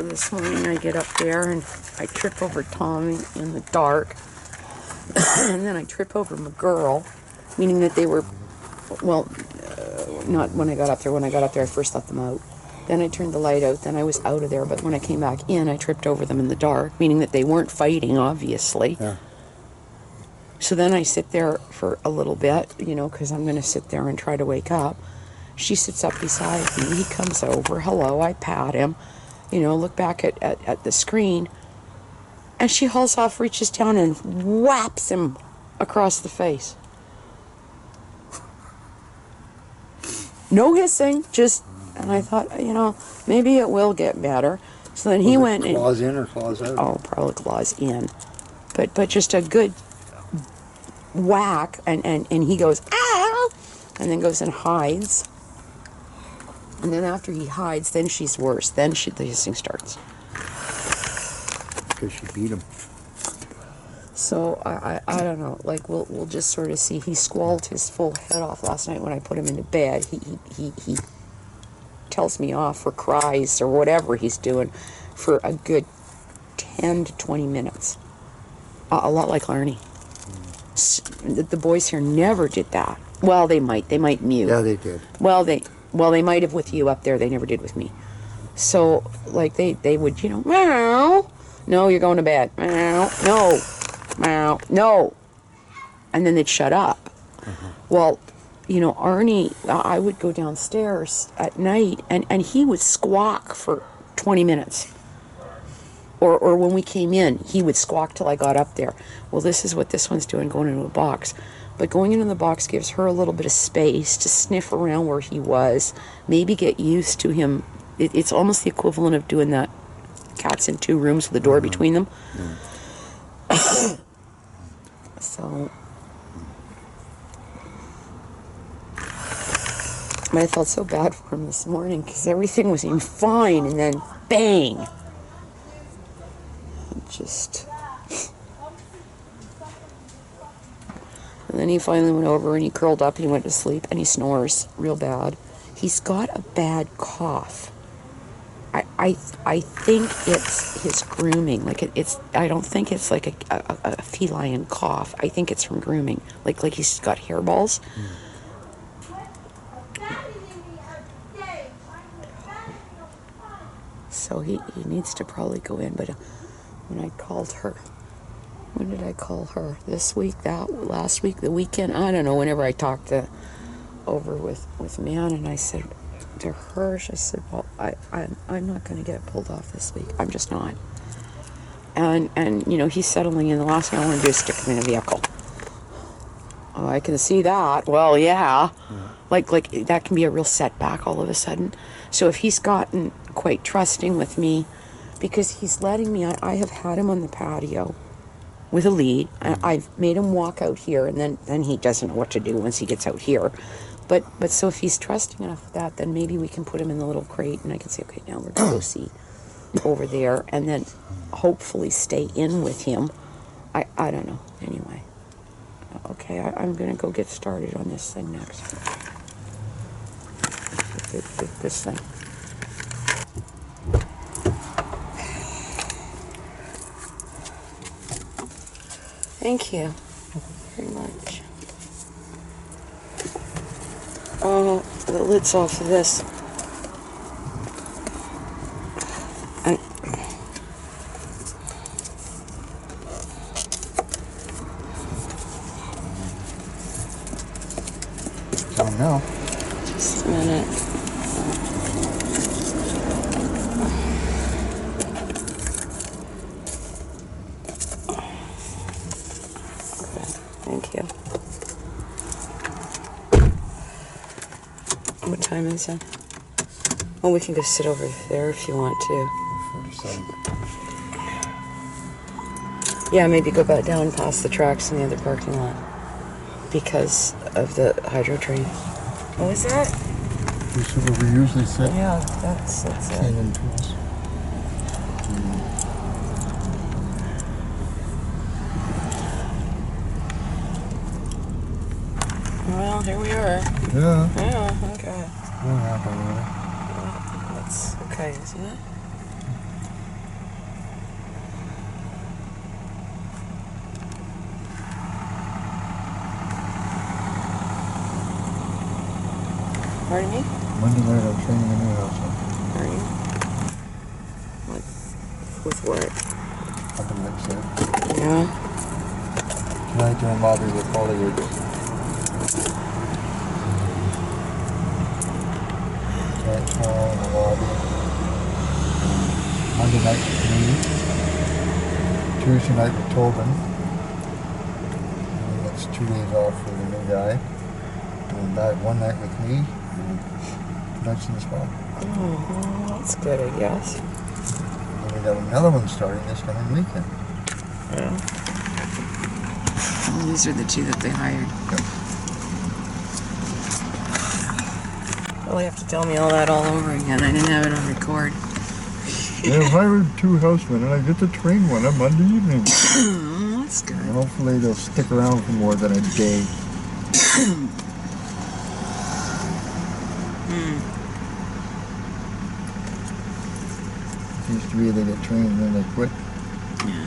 This morning I get up there and I trip over Tommy in the dark. And then I trip over my girl, meaning that they were, well, not when I got up there. When I got up there, I first let them out. Then I turned the light out. Then I was out of there. But when I came back in, I tripped over them in the dark, meaning that they weren't fighting, obviously. Yeah. So then I sit there for a little bit, you know, because I'm going to sit there and try to wake up. She sits up beside me. He comes over. Hello. I pat him. You know, look back at the screen. And she hauls off, reaches down, and whaps him across the face. No hissing, just, and I thought, you know, maybe it will get better. So then he went and... Claws in or claws out? Oh, probably claws in. But just a good whack, and he goes, ow! And then goes and hides. And then after he hides, then she's worse. Then the hissing starts. Because she beat him. So I don't know. Like we'll just sort of see. He squalled his full head off last night when I put him into bed. He tells me off for cries or whatever he's doing for a good 10 to 20 minutes. A lot like Arnie. The boys here never did that. Well, they might mew. Yeah, they did. Well, they might have with you up there. They never did with me. So like they would, you know, meow. No, you're going to bed. Meow. No. Meow. No. And then they'd shut up. Well, you know, Arnie, I would go downstairs at night and he would squawk for 20 minutes. Or when we came in, he would squawk till I got up there. Well, this is what this one's doing, going into a box. But going into the box gives her a little bit of space to sniff around where he was, maybe get used to him. It's almost the equivalent of doing that cats in two rooms with a door between them. So, but I felt so bad for him this morning because everything was even fine, and then bang. Just. And then he finally went over and he curled up and he went to sleep and he snores real bad. He's got a bad cough. I think it's his grooming. Like it's. I don't think it's like a feline cough. I think it's from grooming. Like he's got hairballs. So he needs to probably go in. But when I called her, when did I call her? This week? Last week? The weekend? I don't know. Whenever I talked over with Man, and I said to her, she said, well, I'm not going to get pulled off this week. I'm just not. And you know, he's settling in. The last thing I want to do is stick him in a vehicle. Oh, I can see that. Well, yeah. Like that can be a real setback all of a sudden. So if he's gotten quite trusting with me, because he's letting me, I have had him on the patio with a lead. I've made him walk out here, and then he doesn't know what to do once he gets out here. But so if he's trusting enough of that, then maybe we can put him in the little crate, and I can say, okay, now we're going to go see over there, and then hopefully stay in with him. I don't know. Anyway. Okay, I'm going to go get started on this thing next. This thing. Thank you very much. Oh, the lid's off of this. Don't know. Just a minute. Okay, thank you. What time is it? Well, we can go sit over there if you want to. 47. Yeah, maybe go back down past the tracks in the other parking lot because of the hydro train. What was that? This is where we usually sit. Yeah, that's it. Hanging to us. Well, here we are. Yeah. Yeah, okay. We're happy with it. Well, that's okay, isn't it? Pardon me? Monday night I'm training a new house Are you? What? With what? up in Lakeside. Yeah. Tonight doing lobby with Hollywood. Tonight tomorrow in the lobby. Monday night with me. Tuesday night with Tobin. And that's 2 days off for the new guy. And then back one night with me. And tonight's in the spa. Oh, well, that's good, I guess. And we got another one starting this coming weekend. Yeah. Well, these are the two that they hired. Yep. Well, you have to tell me all that all over again. I didn't have it on record. They hired 2 housemen and I get to train one on Monday evening. Oh, that's good. And hopefully they'll stick around for more than a day. It used to be they get trained and then they quit. Yeah.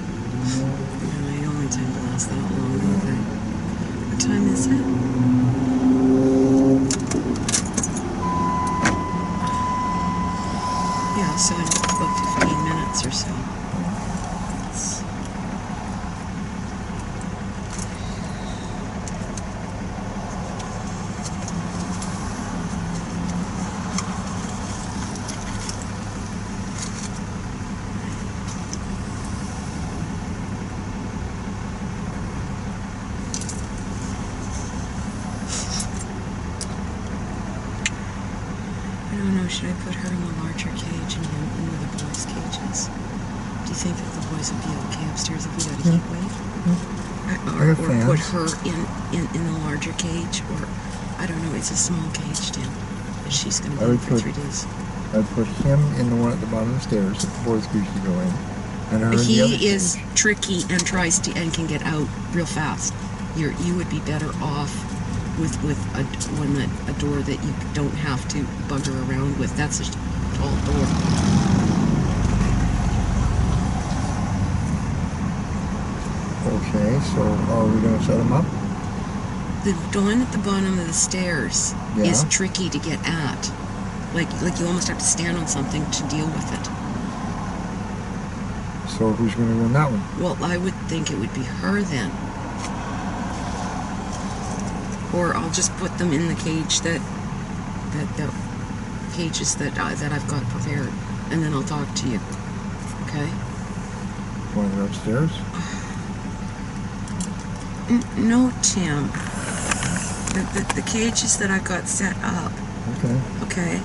I only tend to last that long, don't they? What time is it? Yeah, so in about 15 minutes or so. It's- I don't know, should I put her in the larger cage and him in one of the boys' cages? Do you think that the boys would be okay upstairs if we got a heat wave? Or got put fans. her in the larger cage? Or, I don't know, it's a small cage, Tim. And she's going to I be in would for put- 3 days. I'd put him in the one at the bottom of the stairs that the boys usually go in. And her in the other He is cage. tricky and tries to and can get out real fast. You would be better off with a door that you don't have to bugger around with. That's a tall door. Okay, so are we going to set him up? The one at the bottom of the stairs Yeah. is tricky to get at. Like you almost have to stand on something to deal with it. So who's going to go in that one? Well, I would think it would be her then. Or I'll just put them in the cage the cages that I've got prepared, and then I'll talk to you. Okay? One of the upstairs? No, Tim. The cages that I've got set up. Okay. Okay?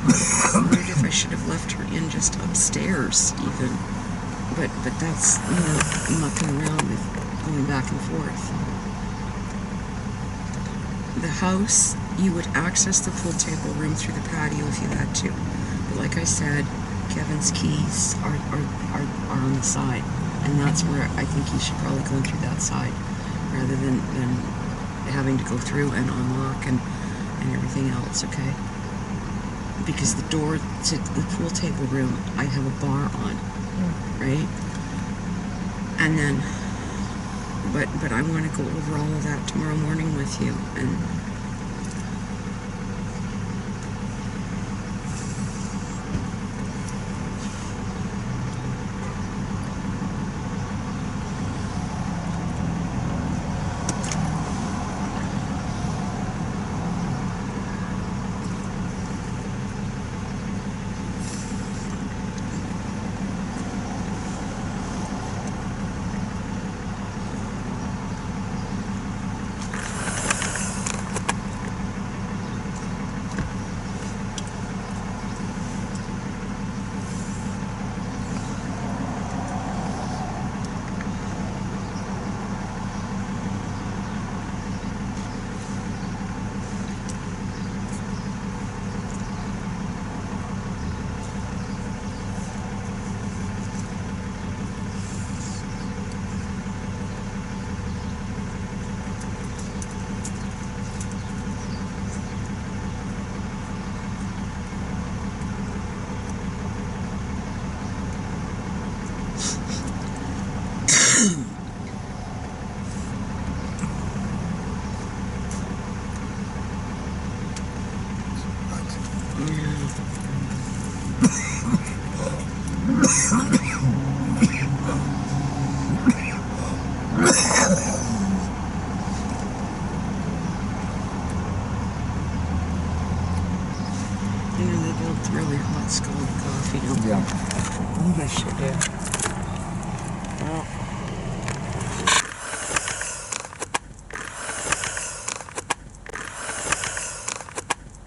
I wondered if I should have left her in just upstairs, even. But that's mucking around with going back and forth. The house, you would access the pool table room through the patio if you had to. But like I said, Kevin's keys are on the side. And that's where I think you should probably go in through that side rather than having to go through and unlock and everything else, okay? Because the door to the pool table room, I have a bar on, right? And then, but I want to go over all of that tomorrow morning with you, and You know, they built really hot scalded coffee. Yeah. I should do. Well,